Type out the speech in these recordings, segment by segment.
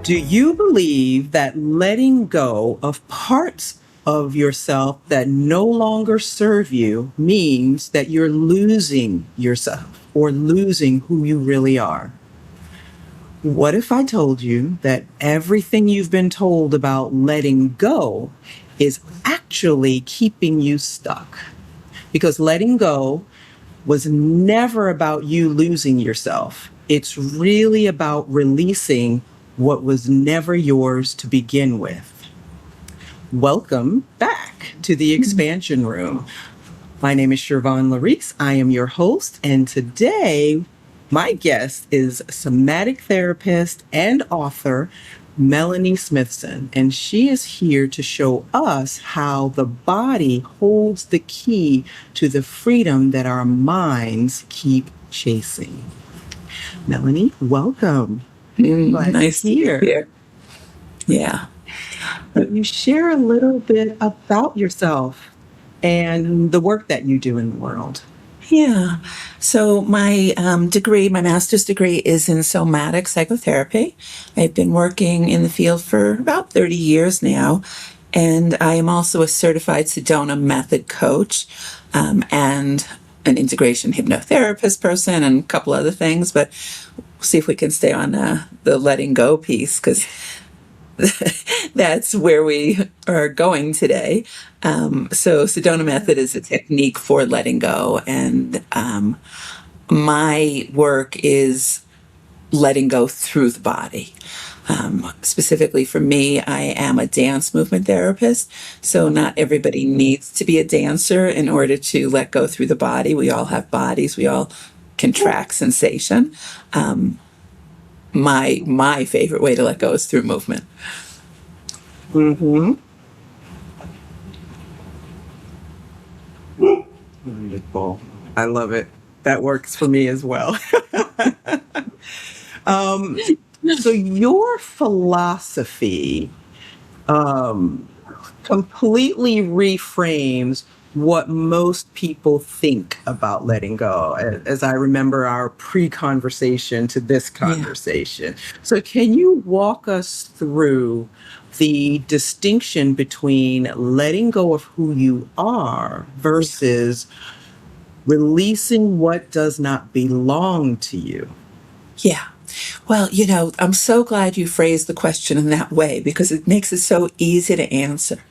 Do you believe that letting go of parts of yourself that no longer serve you means that you're losing yourself or losing who you really are? What if I told you that everything you've been told about letting go is actually keeping you stuck? Because letting go was never about you losing yourself. It's really about releasing what was never yours to begin with. Welcome back to the expansion room. My name is Shervon Laurice. I am your host, and today my guest is somatic therapist and author Melanie Smithson, and she is here to show us how the body holds the key to the freedom that our minds keep chasing. Melanie, welcome. Glad Nice to be here. Yeah. Can you share a little bit about yourself and the work that you do in the world? Yeah. So my master's degree is in somatic psychotherapy. I've been working in the field for about 30 years now. And I am also a certified Sedona method coach, and an integration hypnotherapist person and a couple other things. But we'll see if we can stay on the letting go piece, because that's where we are going today. So Sedona method is a technique for letting go, and my work is letting go through the body. Specifically for me, I am a dance movement therapist, so not everybody needs to be a dancer in order to let go through the body. We all have bodies. We all can track sensation. My favorite way to let go is through movement. Mm-hmm. Wonderful. I love it. That works for me as well. So your philosophy completely reframes what most people think about letting go, as I remember our pre-conversation to this conversation. So can you walk us through the distinction between letting go of who you are versus releasing what does not belong to you? Yeah. Well, I'm so glad you phrased the question in that way, because it makes it so easy to answer.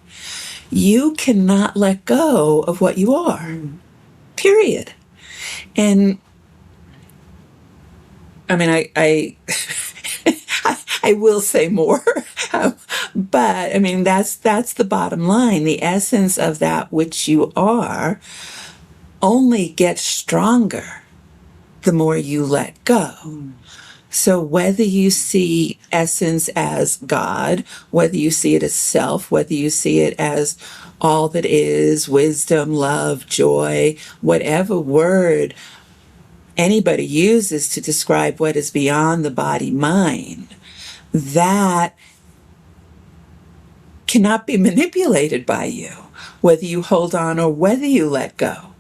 You cannot let go of what you are, period. And I mean, I will say more, but I mean, that's the bottom line. The essence of that which you are only gets stronger the more you let go. So whether you see essence as God, whether you see it as self, whether you see it as all that is, wisdom, love, joy, whatever word anybody uses to describe what is beyond the body mind, that cannot be manipulated by you, whether you hold on or whether you let go.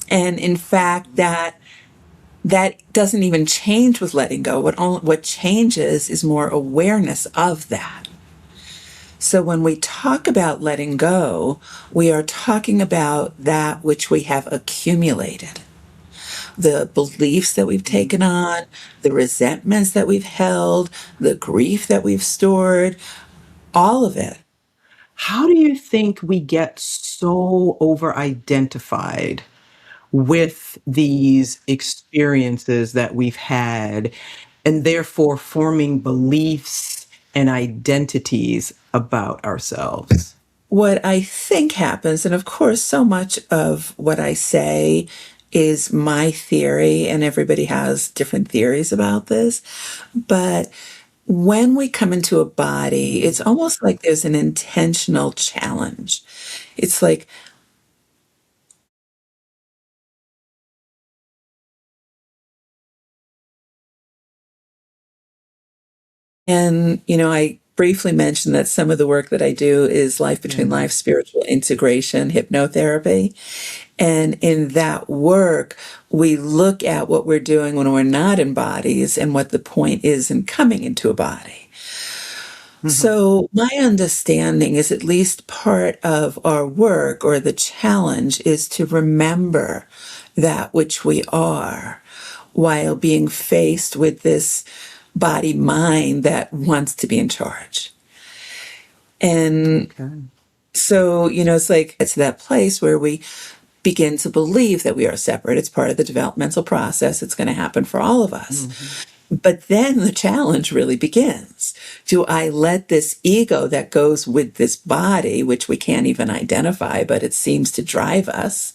And in fact, that doesn't even change with letting go. What changes is more awareness of that. So when we talk about letting go, we are talking about that which we have accumulated. The beliefs that we've taken on, the resentments that we've held, the grief that we've stored, all of it. How do you think we get so over identified with these experiences that we've had and therefore forming beliefs and identities about ourselves? What I think happens, and of course, so much of what I say is my theory, and everybody has different theories about this, but when we come into a body, it's almost like there's an intentional challenge. It's like, and, I briefly mentioned that some of the work that I do is life between life, spiritual integration, hypnotherapy. And in that work, we look at what we're doing when we're not in bodies and what the point is in coming into a body. So, my understanding is at least part of our work or the challenge is to remember that which we are while being faced with this body mind that wants to be in charge. And Okay. so, it's like it's that place where we begin to believe that we are separate. It's part of the developmental process. It's going to happen for all of us. Mhm. But then the challenge really begins. Do I let this ego that goes with this body, which we can't even identify, but it seems to drive us,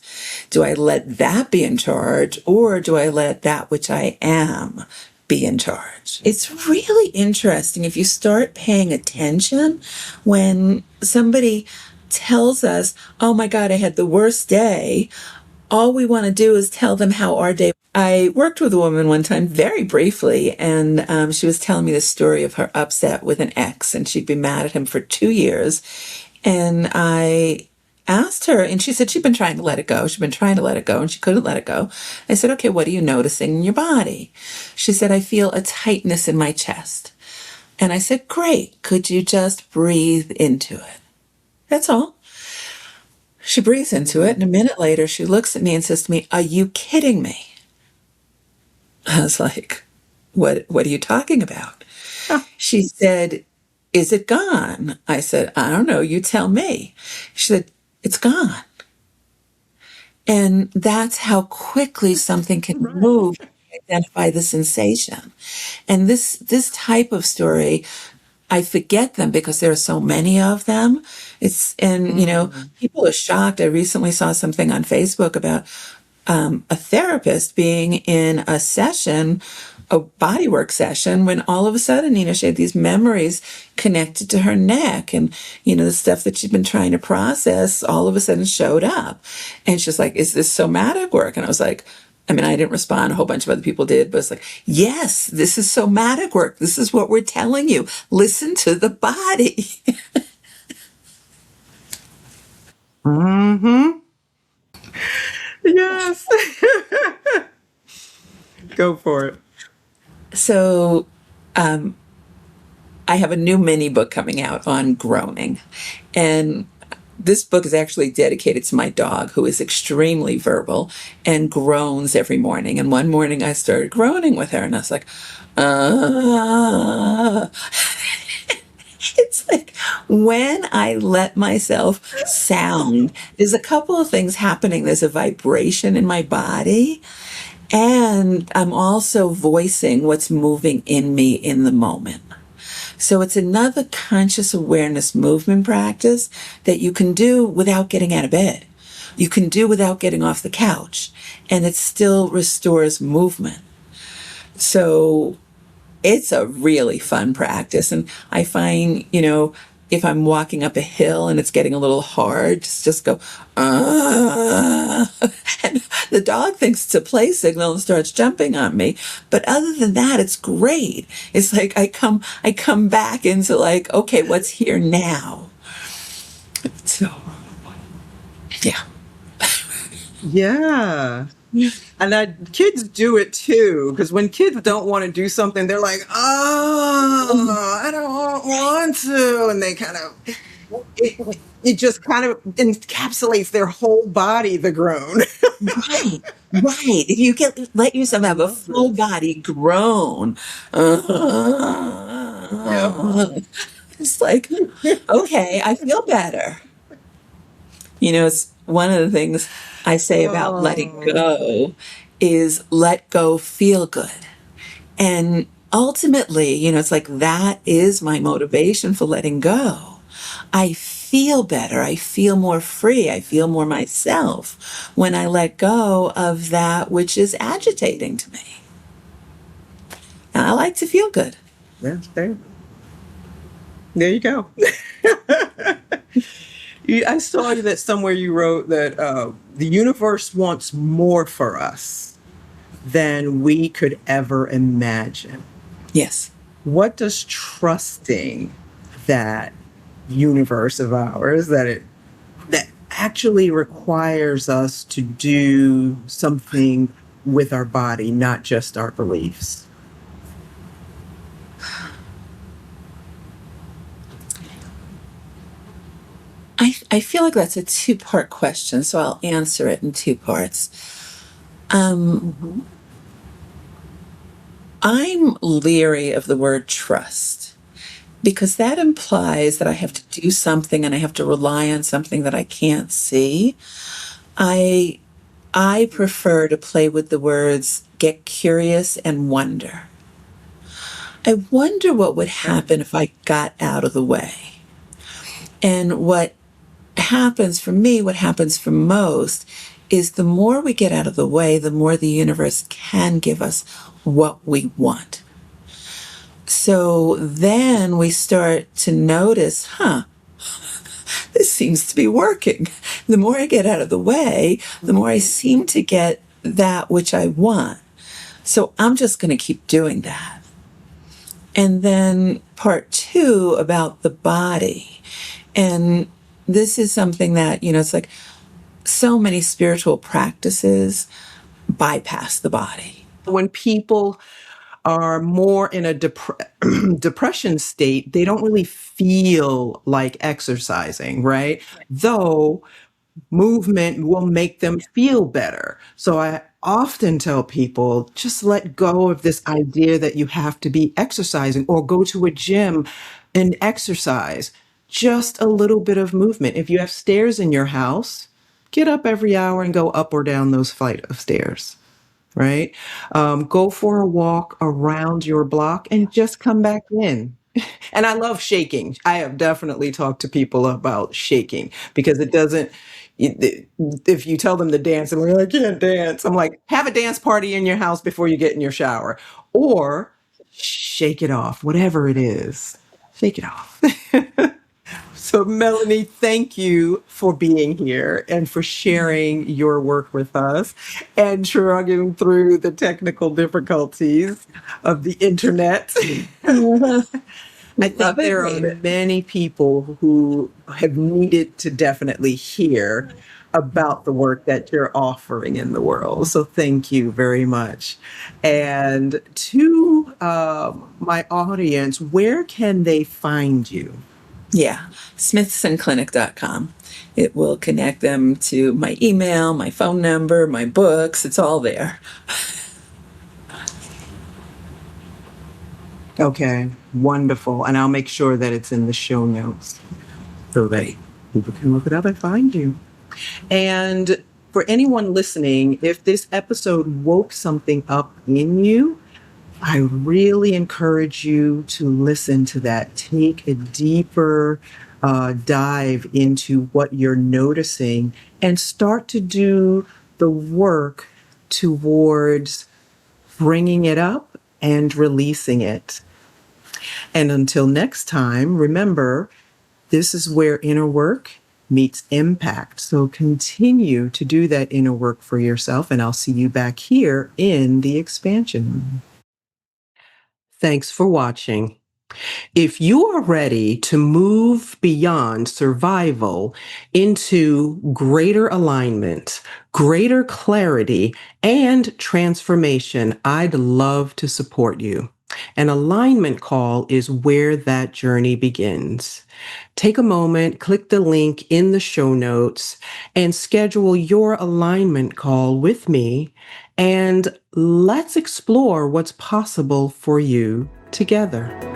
do I let that be in charge, or do I let that which I am be in charge? It's really interesting if you start paying attention when somebody tells us, oh my God, I had the worst day. All we want to do is tell them how our day. I worked with a woman one time very briefly, and she was telling me the story of her upset with an ex, and she'd been mad at him for 2 years. And I asked her, and she said she'd been trying to let it go. She'd been trying to let it go, and she couldn't let it go. I said, okay, what are you noticing in your body? She said, I feel a tightness in my chest. And I said, great. Could you just breathe into it? That's all. She breathes into it, and a minute later, she looks at me and says to me, are you kidding me? I was like, what are you talking about? She said, is it gone? I said, I don't know. You tell me. She said, it's gone. And that's how quickly something can Right. move to identify the sensation. And this type of story, I forget them because there are so many of them. Mm. People are shocked. I recently saw something on Facebook about a therapist being in a session, a bodywork session, when all of a sudden, she had these memories connected to her neck, and the stuff that she'd been trying to process all of a sudden showed up. And she's like, is this somatic work? And I was like, I mean, I didn't respond. A whole bunch of other people did, but it's like, yes, this is somatic work. This is what we're telling you. Listen to the body. Hmm. Yes. Go for it. So, I have a new mini book coming out on groaning. And this book is actually dedicated to my dog, who is extremely verbal and groans every morning. And one morning I started groaning with her, and I was like, ah. It's like when I let myself sound, there's a couple of things happening. There's a vibration in my body, and I'm also voicing what's moving in me in the moment. So it's another conscious awareness movement practice that you can do without getting out of bed. You can do without getting off the couch, and it still restores movement. So it's a really fun practice. And I find, if I'm walking up a hill and it's getting a little hard, just go, ah. And the dog thinks it's a play signal and starts jumping on me. But other than that, it's great. It's like I come back into like, okay, what's here now? So yeah. Yeah. And kids do it too, because when kids don't want to do something, they're like, "Oh, I don't want to," and they kind of it just kind of encapsulates their whole body. The groan. Right. Right. If you let yourself I have a love full this. body groan, Yep. it's like, okay, I feel better. It's one of the things I say about letting Oh, go is let go feel good. And ultimately, it's like that is my motivation for letting go. I feel better. I feel more free. I feel more myself when I let go of that which is agitating to me. And I like to feel good. yes, there you go. I saw that somewhere you wrote that the universe wants more for us than we could ever imagine. Yes. What does trusting that universe of ours that actually requires us to do something with our body, not just our beliefs? I feel like that's a two-part question, so I'll answer it in two parts. Mm-hmm. I'm leery of the word trust because that implies that I have to do something and I have to rely on something that I can't see. I I prefer to play with the words get curious and wonder. I wonder what would happen if I got out of the way. And what happens for me, what happens for most, is the more we get out of the way, the more the universe can give us what we want. So then we start to notice, this seems to be working. The more I get out of the way, the more I seem to get that which I want. So I'm just going to keep doing that. And then part two about the body. And this is something that, it's like so many spiritual practices bypass the body. When people are more in a depression state, they don't really feel like exercising, right? Though movement will make them feel better. So I often tell people just let go of this idea that you have to be exercising or go to a gym and exercise. Just a little bit of movement. If you have stairs in your house, get up every hour and go up or down those flight of stairs, right? Go for a walk around your block and just come back in. And I love shaking. I have definitely talked to people about shaking because it doesn't, if you tell them to dance and they're like, I can't dance, I'm like, have a dance party in your house before you get in your shower or shake it off, whatever it is, shake it off. So, Melanie, thank you for being here and for sharing your work with us and shrugging through the technical difficulties of the internet. I think Love it, there are hate it. many people who have needed to definitely hear about the work that you're offering in the world. So thank you very much. And to my audience, where can they find you? Yeah, smithsonclinic.com. It will connect them to my email, my phone number, my books. It's all there. Okay, wonderful. And I'll make sure that it's in the show notes so that Great. people can look it up and find you. And for anyone listening, if this episode woke something up in you, I really encourage you to listen to that. Take a deeper dive into what you're noticing and start to do the work towards bringing it up and releasing it. And until next time, remember, this is where inner work meets impact. So continue to do that inner work for yourself, and I'll see you back here in the expansion room. Thanks for watching. If you are ready to move beyond survival into greater alignment, greater clarity, and transformation, I'd love to support you. An alignment call is where that journey begins. Take a moment, click the link in the show notes, and schedule your alignment call with me. And let's explore what's possible for you together.